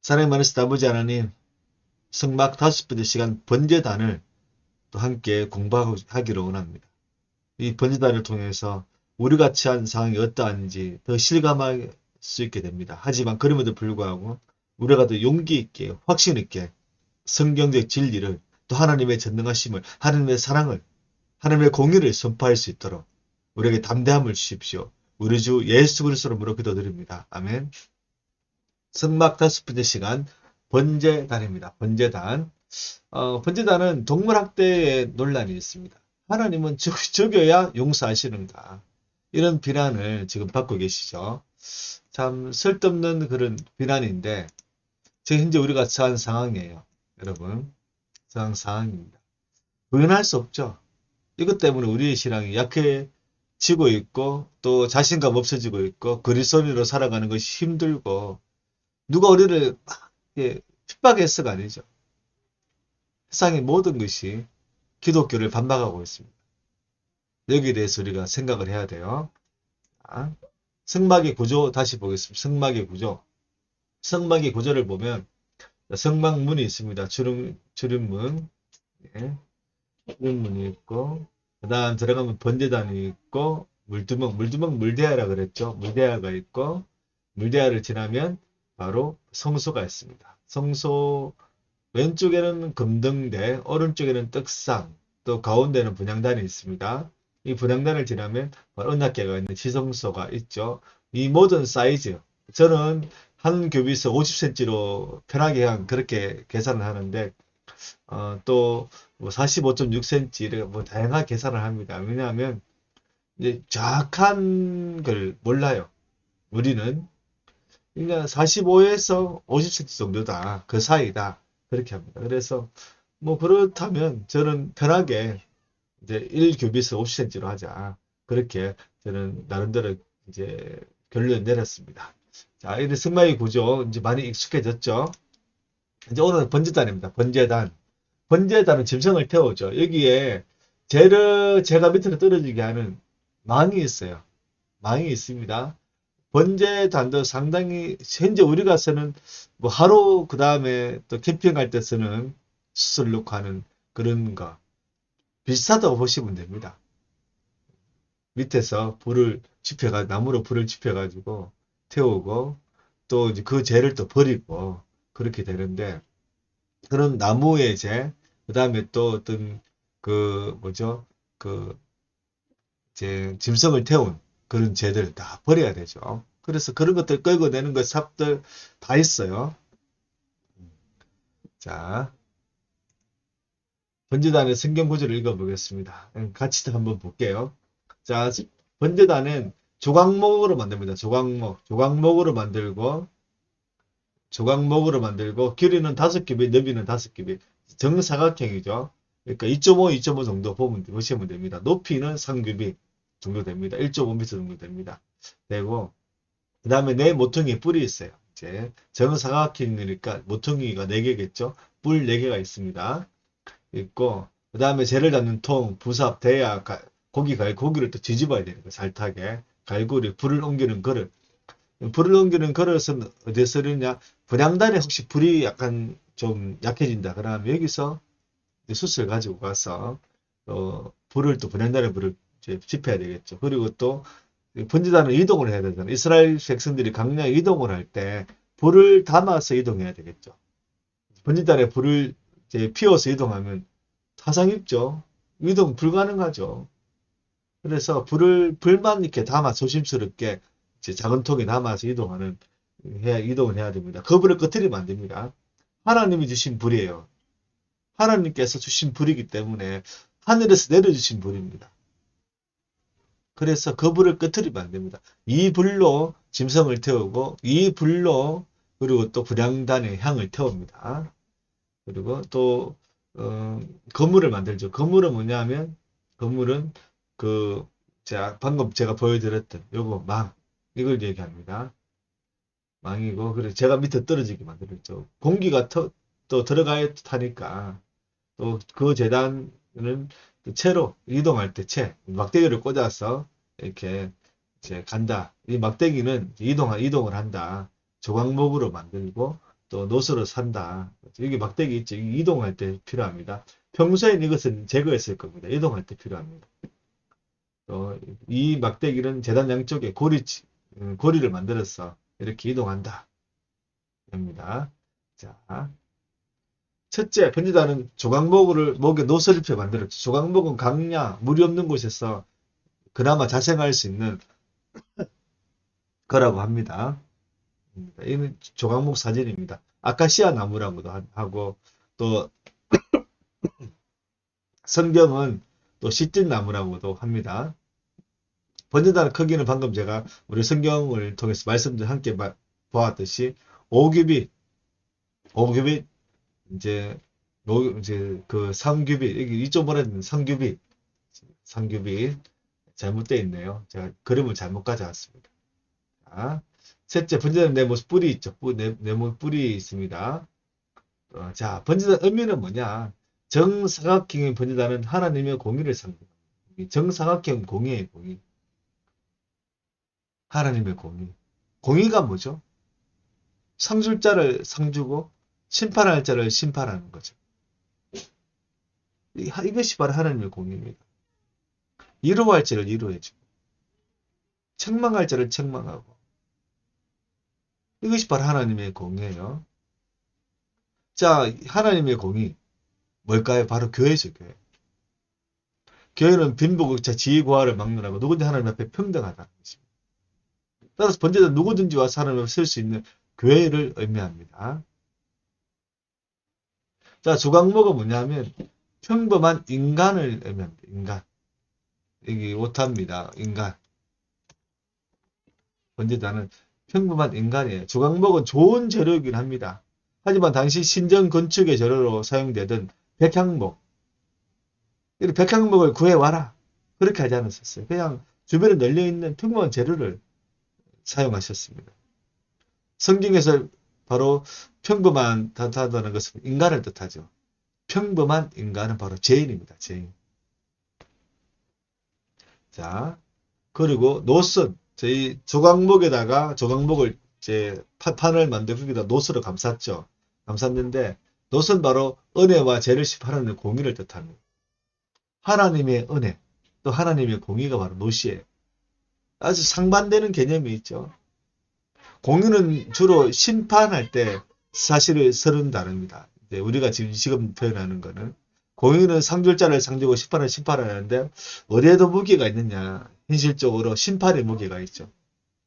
사랑의 많으신 아버지 하나님, 성막 5번째 시간 번제단을 또 함께 공부하기를 원합니다. 이 번제단을 통해서 우리 같이 한 상황이 어떠한지 더 실감할 수 있게 됩니다. 하지만 그럼에도 불구하고 우리가 더 용기 있게 확신 있게 성경적 진리를 또 하나님의 전능하심을 하나님의 사랑을 하나님의 공의를 선포할 수 있도록 우리에게 담대함을 주십시오. 우리 주 예수 그리스도로 무릎 기도드립니다. 아멘. 성막 5번째 시간 번제단입니다. 번제단. 번제단은 동물학대의 논란이 있습니다. 하나님은 죽여야 용서하시는가? 이런 비난을 지금 받고 계시죠. 참 쓸데없는 그런 비난인데 지금 현재 우리가 처한 상황이에요. 여러분, 처한 상황입니다. 부인할 수 없죠. 이것 때문에 우리의 신앙이 약해지고 있고 또 자신감 없어지고 있고 그리스도인으로 살아가는 것이 힘들고 누가 우리를 막 핍박해서가 아니죠. 세상의 모든 것이 기독교를 반박하고 있습니다. 여기에 대해서 우리가 생각을 해야 돼요. 자, 성막의 구조 다시 보겠습니다. 성막의 구조. 성막의 구조를 보면 성막문이 있습니다. 주름문. 예, 주름문이 있고 그 다음 들어가면 번제단이 있고 물두멍 물대야라 그랬죠. 물대야가 있고 물대야를 지나면 바로 성소가 있습니다. 성소 왼쪽에는 금등대, 오른쪽에는 떡상, 또 가운데는 분향단이 있습니다. 이 분향단을 지나면 언약궤가 있는 지성소가 있죠. 이 모든 사이즈, 저는 한 교비서 50cm로 편하게 그냥 그렇게 계산을 하는데 또뭐 45.6cm 이렇게 뭐 다양하게 계산을 합니다. 왜냐하면 이제 정확한 걸 몰라요. 우리는 그러니까 45에서 50cm 정도다. 그 사이다. 그렇게 합니다. 그래서 뭐 그렇다면 저는 편하게 이제 1규비스 50cm로 하자. 그렇게 저는 나름대로 이제 결론 내렸습니다. 자, 이제 승마의 구조 이제 많이 익숙해졌죠. 이제 오늘은 번제단입니다. 번제단. 번제단은 짐승을 태우죠. 여기에 제가 밑으로 떨어지게 하는 망이 있어요. 망이 있습니다. 번제단도 상당히 현재 우리가 쓰는 뭐 하루 그 다음에 또 캠핑 갈 때 쓰는 수술 놓고 하는 그런 거 비슷하다고 보시면 됩니다. 밑에서 나무로 불을 지펴가지고 태우고 또 이제 그 재를 또 버리고 그렇게 되는데 그런 나무의 재, 그 다음에 또 어떤 그 뭐죠? 그 이제 짐승을 태운 그런 재들 다 버려야 되죠. 그래서 그런 것들 끌고 내는 것 삽들 다 있어요. 자, 번제단의 성경 구절을 읽어보겠습니다. 같이 한번 볼게요. 자, 번제단은 조각목으로 만듭니다. 조각목으로 만들고 길이는 5규빗, 너비는 5규빗. 정사각형이죠. 그러니까 2.5, 2.5 정도 보시면 됩니다. 높이는 3규빗 정도 됩니다. 1.5m 정도 됩니다. 되고 그 다음에 내 모퉁이에 뿔이 있어요. 이제 정사각형이니까 모퉁이가 4개겠죠. 뿔 4개가 있습니다. 있고 그 다음에 재를 잡는 통, 부삽, 대야, 고기를 또 뒤집어야 되는 거 살타게 갈고리, 불을 옮기는 그릇. 불을 옮기는 그릇은 어디에 쓰느냐? 분향단에 혹시 불이 약간 좀 약해진다. 그러면 여기서 숯을 가지고 가서 불을 또 분향단에 불을 이제 지펴야 되겠죠. 그리고 또 번제단은 이동을 해야 되잖아요. 이스라엘 백성들이 강야에 이동을 할 때 불을 담아서 이동해야 되겠죠. 번제단에 불을 이제 피워서 이동하면 타상 입죠. 이동 불가능하죠. 그래서 불만 이렇게 담아 조심스럽게 이제 작은 통에 담아서 이동을 해야 됩니다. 그 불을 꺼트리면 안 됩니다. 하나님이 주신 불이에요. 하나님께서 주신 불이기 때문에 하늘에서 내려주신 불입니다. 그래서 그 불을 꺼트리면 안 됩니다. 이 불로 짐승을 태우고 이 불로 그리고 또 불향단의 향을 태웁니다. 그리고 또 건물을 만들죠. 건물은 뭐냐면 건물은 그 방금 제가 보여드렸던 요거 이걸 얘기합니다. 망이고 그래서 제가 밑에 떨어지게 만들었죠. 공기가 또 들어가야 타니까 또 그 재단은 그 채로 이동할 때 막대기를 꽂아서 이렇게 이제 간다. 이 막대기는 이동을 한다. 조각목으로 만들고 또 노수로 산다. 여기 막대기 있죠. 이동할 때 필요합니다. 평소엔 이것은 제거했을 겁니다. 이동할 때 필요합니다. 이 막대기는 재단 양쪽에 고리를 만들어서 이렇게 이동한다. 입니다. 자, 첫째, 변제단은 조각목을 목에 노선을 펴 만들었죠. 조각목은 강야, 물이 없는 곳에서 그나마 자생할 수 있는 거라고 합니다. 이는 조각목 사진입니다. 아카시아 나무라고도 하고, 또 성경은 또 시tin 나무라고도 합니다. 번제단의 크기는 방금 제가 우리 성경을 통해서 말씀들 함께 보았듯이 5규빗, 이제 이제 그 3규빗, 이쪽 보내는 3규빗 잘못되어 있네요. 제가 그림을 잘못 가져왔습니다. 자, 셋째, 번제단 네모스 뿔이 있죠. 네모 뿔이 있습니다. 자, 번제단 의미는 뭐냐? 정사각형의 번제단은 하나님의 공의를 상징합니다. 정사각형 공의의 공의. 하나님의 공의. 공의가 뭐죠? 상줄 자를 상주고 심판할 자를 심판하는 거죠. 이것이 바로 하나님의 공의입니다. 이루어할 자를 이루어주고 책망할 자를 책망하고 이것이 바로 하나님의 공의예요. 자, 하나님의 공의 뭘까요? 바로 교회죠, 교회. 교회는 빈부격차, 지위고하를 막론하고 누구든지 하나님 앞에 평등하다는 것입니다. 따라서 번제는 누구든지 와서 하나님 앞에 쓸 수 있는 교회를 의미합니다. 자, 주각목은 뭐냐면 평범한 인간을 의미합니다. 인간. 여기 오타입니다. 인간. 번제단은 평범한 인간이에요. 주각목은 좋은 재료이긴 합니다. 하지만 당시 신전 건축의 재료로 사용되던 백향목. 이 백향목을 구해와라. 그렇게 하지 않았었어요. 그냥 주변에 널려있는 평범한 재료를 사용하셨습니다. 성경에서 바로 평범하다는 것은 인간을 뜻하죠. 평범한 인간은 바로 죄인입니다. 죄인. 자, 그리고 노선. 저희 조각목을 이제 판을 만들고 거기다 노스로 감쌌죠. 감쌌는데 노선 바로 은혜와 죄를 심판하는 공의를 뜻합니다. 하나님의 은혜, 또 하나님의 공의가 바로 노시예요. 아주 상반되는 개념이 있죠. 공의는 주로 심판할 때 사실을 서른 다릅니다. 우리가 지금 표현하는 거는 공의는 상줄자를 상주고 심판을 심판하는데 어디에도 무게가 있느냐. 현실적으로 심판의 무게가 있죠.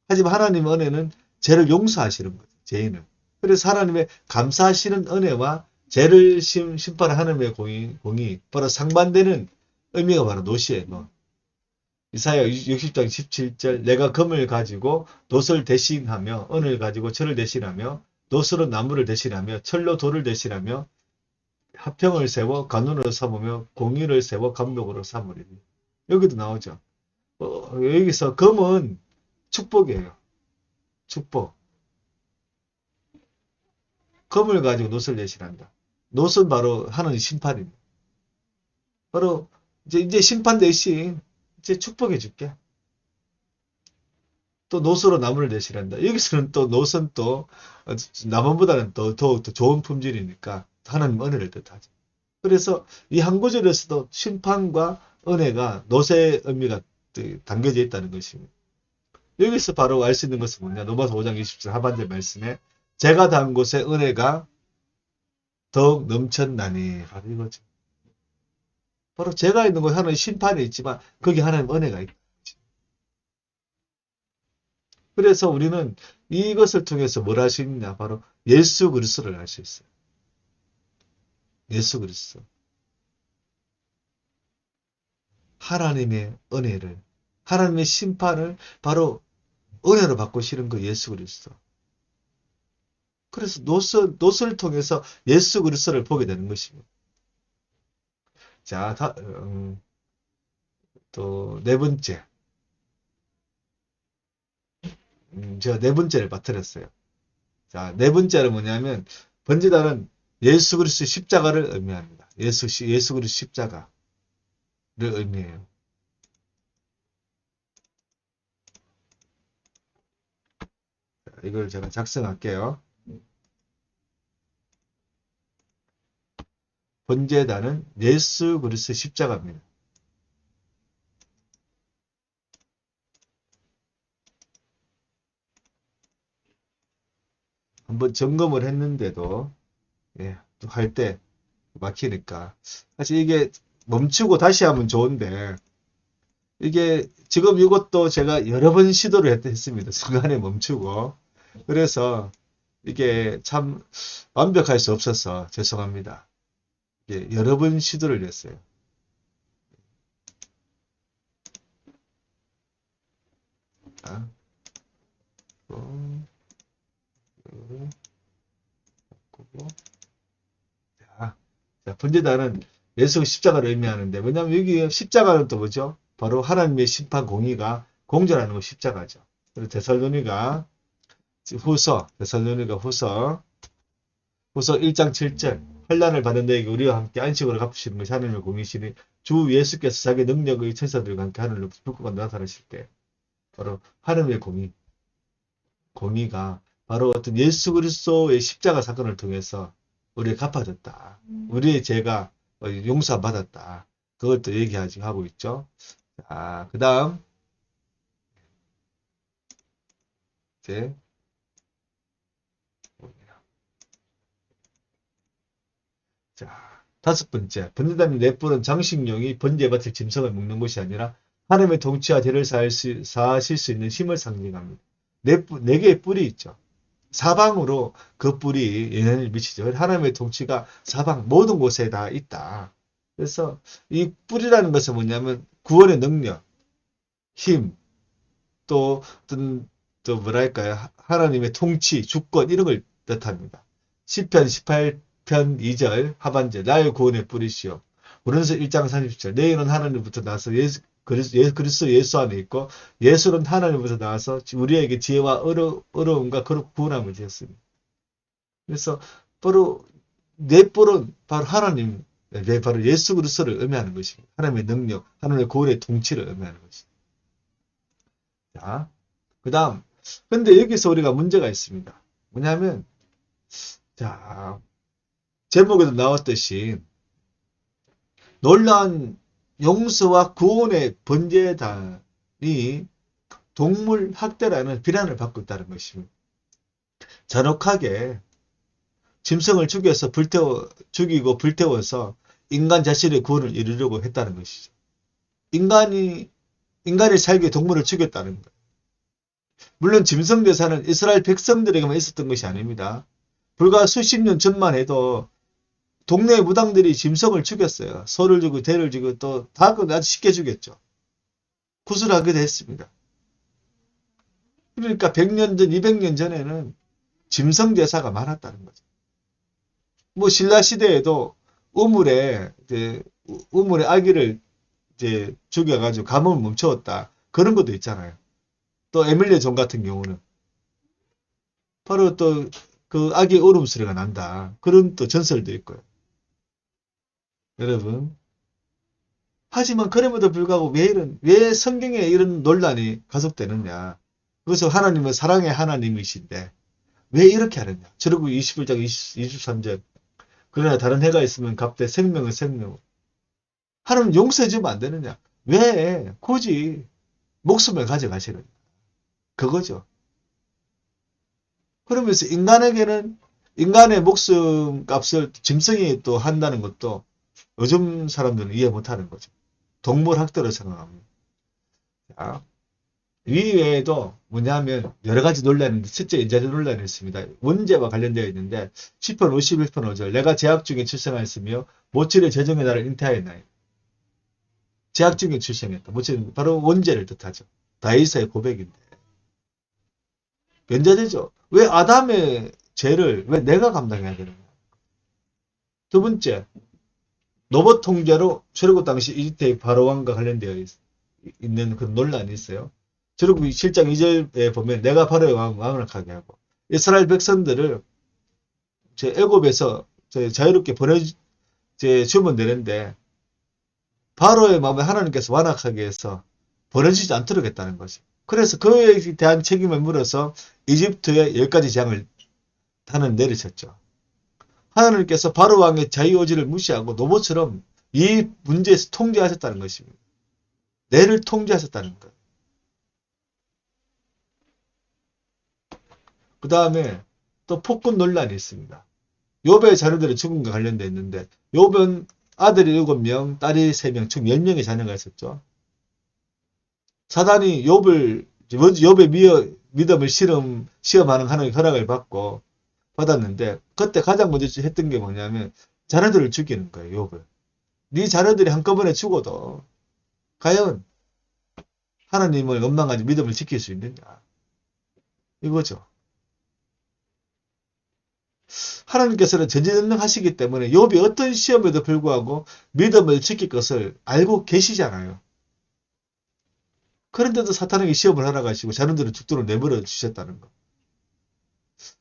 하지만 하나님의 은혜는 죄를 용서하시는 거죠. 죄인은. 그래서 하나님의 감사하시는 은혜와 죄를 심판하는 하나님의 공의 바로 상반되는 의미가 바로 노시예요. 이사야 60장 17절 내가 금을 가지고 놋을 대신하며 은을 가지고 철을 대신하며 놋으로 나무를 대신하며 철로 돌을 대신하며 화평을 세워 간운으로 삼으며 공의를 세워 감독으로 삼으리니. 여기도 나오죠. 여기서 금은 축복이에요. 축복. 금을 가지고 놋을 대신한다. 놋은 바로 하나님 심판입니다. 바로 이제 심판 대신 이제 축복해 줄게. 또 놋으로 나무를 대신한다. 여기서는 또 놋은 또 나무보다는 또 더욱 더 좋은 품질이니까 하나님 은혜를 뜻하죠. 그래서 이 한 구절에서도 심판과 은혜가 놋의 의미가 담겨져 있다는 것입니다. 여기서 바로 알 수 있는 것은 뭐냐? 로마서 5장 20절 하반절 말씀에 제가 단 곳에 은혜가 더욱 넘쳤나니 바로 이거죠. 바로 제가 있는 곳에 하나님 심판이 있지만 거기 하나님 은혜가 있다. 그래서 우리는 이것을 통해서 뭘 할 수 있느냐? 바로 예수 그리스도를 알 수 있어요. 예수 그리스도. 하나님의 은혜를, 하나님의 심판을 바로 은혜로 바꾸시는 그 예수 그리스도. 그래서 놋을 통해서 예수 그리스도를 보게 되는 것입니다. 자, 또 네 번째. 제가 네 번째를 빠뜨렸어요. 자, 네 번째는 뭐냐면 번제단은 예수 그리스도의 십자가를 의미합니다. 예수 그리스도 십자가를 의미해요. 자, 이걸 제가 작성할게요. 번제단은 예수 그리스도의 십자가입니다. 한번 점검을 했는데도 예, 할 때 막히니까 사실 이게 멈추고 다시 하면 좋은데 이게 지금 이것도 제가 여러 번 시도를 했습니다. 중간에 멈추고 그래서 이게 참 완벽할 수 없어서 죄송합니다. 예, 여러 번 시도를 했어요. 자, 바꾸고. 자, 번제단은 예수 십자가를 의미하는데 왜냐하면 여기 십자가는 또 뭐죠? 바로 하나님의 심판 공의가 공존하는 거 십자가죠. 그리고 데살로니가 후서 1장 7절 환난을 받은 너에게 우리와 함께 안식으로 갚으시는 것이 하나님의 공의시니 주 예수께서 자기 능력의 천사들과 함께 하늘로 불꽃과 나타나실 때 바로 하나님의 공의가 바로 어떤 예수 그리스도의 십자가 사건을 통해서 우리가 갚아졌다. 우리의 죄가 용서받았다. 그것도 하고 있죠. 자, 그 다음 이제 자, 다섯 번째, 번제단이 내뿌는 장식용이 번제에 바칠 짐승을 먹는 것이 아니라 하나님의 통치와 죄를 사하실 수 있는 힘을 상징합니다. 네 개의 뿔이 있죠. 사방으로 그 뿔이 영향을 미치죠. 하나님의 통치가 사방 모든 곳에 다 있다. 그래서 이 뿔이라는 것은 뭐냐면 구원의 능력, 힘, 또 어떤 또 뭐랄까요? 하나님의 통치, 주권 이런 걸 뜻합니다. 시편 18편 2절 하반절 나의 구원의 뿌리시오. 고린도서 1장 30절 내 이는 하나님부터 나서 그리스도 예수 안에 있고 예수는 하나님부터 나와서 우리에게 지혜와 어려움과 구원함을 주셨습니다. 그래서 바로 내 뿔은 바로 하나님, 바로 예수 그리스도를 의미하는 것입니다. 하나님의 능력, 하나님의 구원의 통치를 의미하는 것입니다. 자, 그 다음 근데 여기서 우리가 문제가 있습니다. 뭐냐면 자 제목에도 나왔듯이 놀라운 용서와 구원의 번제단이 동물 학대라는 비난을 받고 있다는 것입니다. 잔혹하게 짐승을 죽이고 불태워서 인간 자신의 구원을 이루려고 했다는 것이죠. 인간이 살기에 동물을 죽였다는 것. 물론 짐승제사는 이스라엘 백성들에게만 있었던 것이 아닙니다. 불과 수십 년 전만 해도 동네 무당들이 짐승을 죽였어요. 소를 주고 대를 주고 또 다 아주 쉽게 죽였죠. 구슬하기도 했습니다. 그러니까 100년 전, 200년 전에는 짐승 제사가 많았다는 거죠. 뭐 신라 시대에도 우물에 아기를 이제 죽여가지고 가뭄을 멈추었다. 그런 것도 있잖아요. 또 에밀레 존 같은 경우는 바로 또 그 아기 울음소리가 난다. 그런 또 전설도 있고요. 여러분. 하지만 그럼에도 불구하고 왜 성경에 이런 논란이 가속되느냐. 그것은 하나님은 사랑의 하나님이신데 왜 이렇게 하느냐. 저러고 21장 23절 그러나 다른 해가 있으면 값되 생명은 생명. 하나님 용서해주면 안 되느냐. 왜 굳이 목숨을 가져가시느냐. 그거죠. 그러면서 인간에게는 인간의 목숨 값을 짐승이 또 한다는 것도 요즘 사람들은 이해 못하는 거죠. 동물 학대로 생각합니다. 자, 이외에도 뭐냐면 여러 가지 논란이 있는데 첫째 인자제 논란이 있습니다. 문제와 관련되어 있는데 시편 51편 5절 내가 제약 중에 출생하였으며 모친의 재정의 날을 잉태하였나이다. 제약 중에 출생했다. 모친 바로 원죄를 뜻하죠. 다윗의 고백인데 변제되죠. 왜 아담의 죄를 왜 내가 감당해야 되느냐. 두 번째 노봇 통제로 출애굽 당시 이집트의 바로왕과 관련되어 있는 그런 논란이 있어요. 출애굽 7장 2절에 보면 내가 바로의 왕을 하게 하고 이스라엘 백성들을 애굽에서 자유롭게 보내주면 되는데 바로의 마음에 하나님께서 완악하게 해서 보내주지 않도록 했다는 거죠. 그래서 그에 대한 책임을 물어서 이집트에 10가지 재앙을 하는 내리쳤죠. 하나님께서 바로 왕의 자유의지를 무시하고 노보처럼 이 문제에서 통제하셨다는 것입니다. 내를 통제하셨다는 것. 그 다음에 또 폭군 논란이 있습니다. 욥의 자녀들의 죽음과 관련되어 있는데 욥은 아들이 7명, 딸이 3명, 총 10명의 자녀가 있었죠. 사단이 욥의 믿음을 시험하는 하나님의 허락을 받았는데 그때 가장 먼저 했던 게 뭐냐면 자녀들을 죽이는 거예요. 욥을. 네 자녀들이 한꺼번에 죽어도 과연 하나님을 원망하지 믿음을 지킬 수 있느냐. 이거죠. 하나님께서는 전지전능하시기 때문에 욥이 어떤 시험에도 불구하고 믿음을 지킬 것을 알고 계시잖아요. 그런데도 사탄에게 시험을 하러 가시고 자녀들을 죽도록 내버려 주셨다는 거.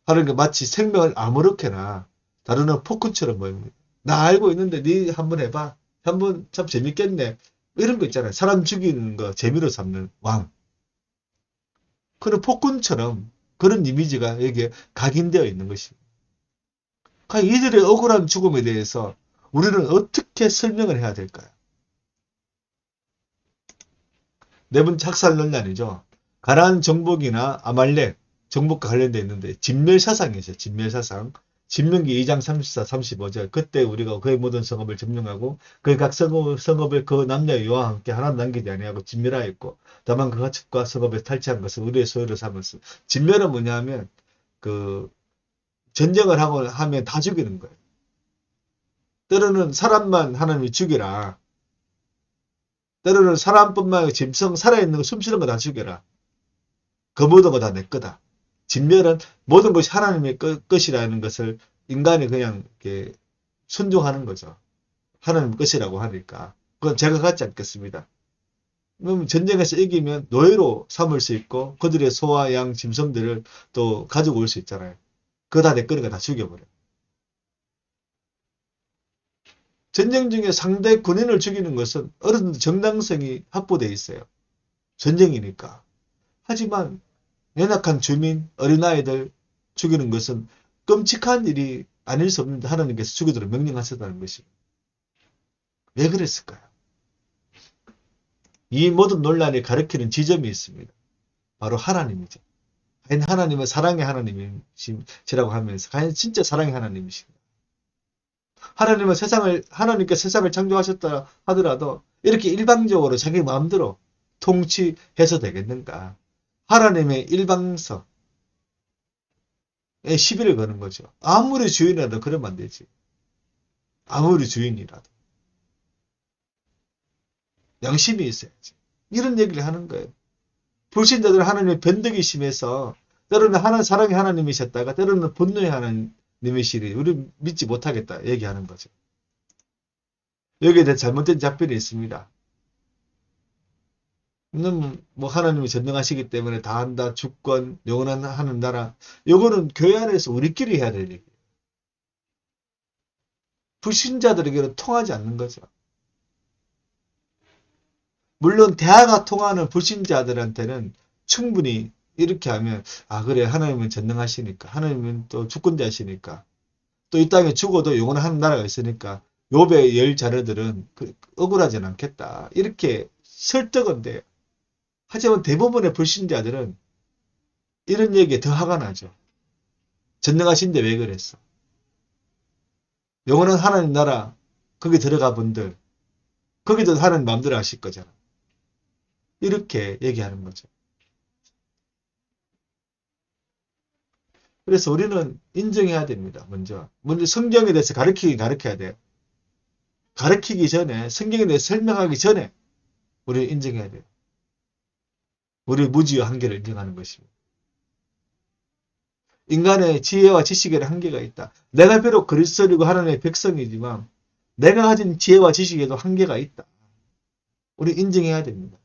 하나님께 마치 생명을 아무렇게나 다루는 폭군처럼 보입니다. 나 알고 있는데 네 한번 해봐. 한번 참 재밌겠네. 이런 거 있잖아요. 사람 죽이는 거 재미로 삼는 왕. 그런 폭군처럼 그런 이미지가 여기에 각인되어 있는 것입니다. 이들의 억울한 죽음에 대해서 우리는 어떻게 설명을 해야 될까요? 네 번째 학살 논란이죠. 가나안 정복이나 아말렉 정복과 관련되어 있는데 진멸사상이죠. 진멸사상. 신명기 2장 34, 35절. 그때 우리가 그의 모든 성읍을 점령하고 그의 각 성읍을 그 남녀 여와 함께 하나 남기지 아니하고 진멸하였고 다만 그 가축과 성읍에 탈취한 것을 우리의 소유로 삼았어. 진멸은 뭐냐 하면 그 전쟁을 하고 하면 다 죽이는 거예요. 때로는 사람만 하나님이 죽이라. 때로는 사람뿐만 아니라 짐승 살아있는 거 숨쉬는 거 다 죽여라. 그 모든 거 다 내 거다. 진멸은 모든 것이 하나님의 것이라는 것을 인간이 그냥 이렇게 순종하는 거죠. 하나님 것이라고 하니까. 그건 제가 갖지 않겠습니다. 그럼 전쟁에서 이기면 노예로 삼을 수 있고 그들의 소와 양, 짐승들을 또 가지고 올 수 있잖아요. 그거 다 내 거니까 다 죽여버려. 전쟁 중에 상대 군인을 죽이는 것은 어느 정도 정당성이 확보되어 있어요. 전쟁이니까. 하지만 연약한 주민, 어린아이들 죽이는 것은 끔찍한 일이 아닐 수 없는데 하나님께서 죽이도록 명령하셨다는 것입니다. 왜 그랬을까요? 이 모든 논란이 가리키는 지점이 있습니다. 바로 하나님이죠. 과연 하나님은 사랑의 하나님이시라고 하면서 과연 진짜 사랑의 하나님이신가? 하나님께 세상을 창조하셨다 하더라도 이렇게 일방적으로 자기 마음대로 통치해서 되겠는가? 하나님의 일방성에 시비를 거는 거죠. 아무리 주인이라도 그러면 안 되지. 아무리 주인이라도. 양심이 있어야지. 이런 얘기를 하는 거예요. 불신자들은 하나님의 변덕이 심해서 때로는 사랑의 하나님이셨다가 때로는 분노의 하나님이시니 우리 믿지 못하겠다 얘기하는 거죠. 여기에 대해 잘못된 작별이 있습니다. 뭐 하나님이 전능하시기 때문에 다 한다. 주권, 영원한 하는 나라. 이거는 교회 안에서 우리끼리 해야 될 얘기예요. 불신자들에게는 통하지 않는 거죠. 물론 대화가 통하는 불신자들한테는 충분히 이렇게 하면 그래 하나님은 전능하시니까 하나님은 또 주권자시니까 또 이 땅에 죽어도 영원한 나라가 있으니까 욥의 10 자녀들은 억울하진 않겠다. 이렇게 설득은 돼요. 하지만 대부분의 불신자들은 이런 얘기에 더 화가 나죠. 전능하신데 왜 그랬어? 영원한 하나님 나라 거기 들어가 본들 거기도 하나님 마음대로 하실 거잖아. 이렇게 얘기하는 거죠. 그래서 우리는 인정해야 됩니다. 먼저 성경에 대해서 가르쳐야 돼요. 가르치기 전에 성경에 대해서 설명하기 전에 우리는 인정해야 돼요. 우리의 무지와 한계를 인정하는 것입니다. 인간의 지혜와 지식에는 한계가 있다. 내가 비록 그리스도이고 하나님의 백성이지만 내가 가진 지혜와 지식에도 한계가 있다. 우리 인정해야 됩니다.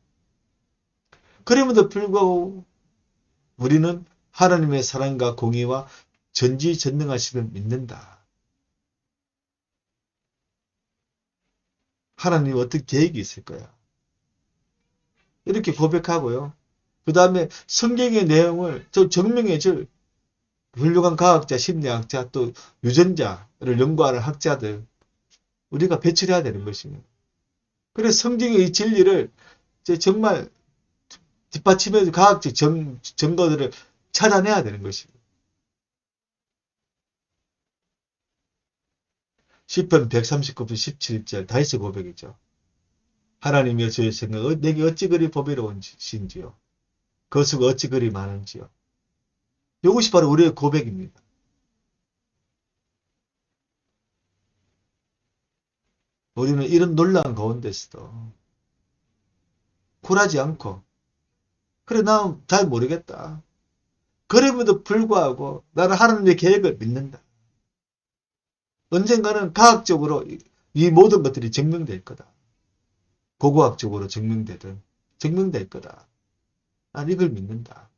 그럼에도 불구하고 우리는 하나님의 사랑과 공의와 전지전능하심을 믿는다. 하나님 어떤 계획이 있을 거야. 이렇게 고백하고요. 그 다음에 성경의 내용을 저 증명해 줄 훌륭한 과학자, 심리학자, 또 유전자를 연구하는 학자들 우리가 배출해야 되는 것입니다. 그래서 성경의 이 진리를 이제 정말 뒷받침해서 과학적 증거들을 찾아내야 되는 것입니다. 시편 139편 17절 다윗의 고백이죠. 하나님이여 저의 생각 내게 어찌 그리 보배로운신지요. 그 수가 어찌 그리 많은지요. 이것이 바로 우리의 고백입니다. 우리는 이런 논란 가운데서도 굴하지 않고 그래 나 잘 모르겠다. 그럼에도 불구하고 나는 하나님의 계획을 믿는다. 언젠가는 과학적으로 이 모든 것들이 증명될 거다. 고고학적으로 증명될 거다. 난 이걸 믿는다.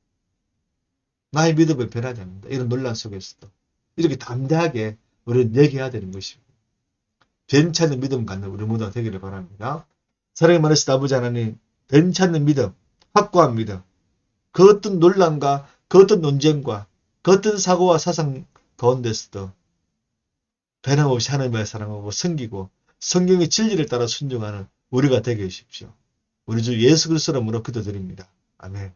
나의 믿음을 변하지 않는다. 이런 논란 속에서도 이렇게 담대하게 우리는 얘기해야 되는 것입니다. 괜찮은 믿음 갖는 우리 모두가 되기를 바랍니다. 사랑의 말씀을 아버지 하나님, 괜찮은 믿음, 확고한 믿음, 그 어떤 논란과 그 어떤 논쟁과 그 어떤 사고와 사상 가운데서도 변함없이 하나님을 사랑하고 섬기고 성경의 진리를 따라 순종하는 우리가 되게 해주십시오. 우리 주 예수 그리스도로 기도드립니다. 아멘.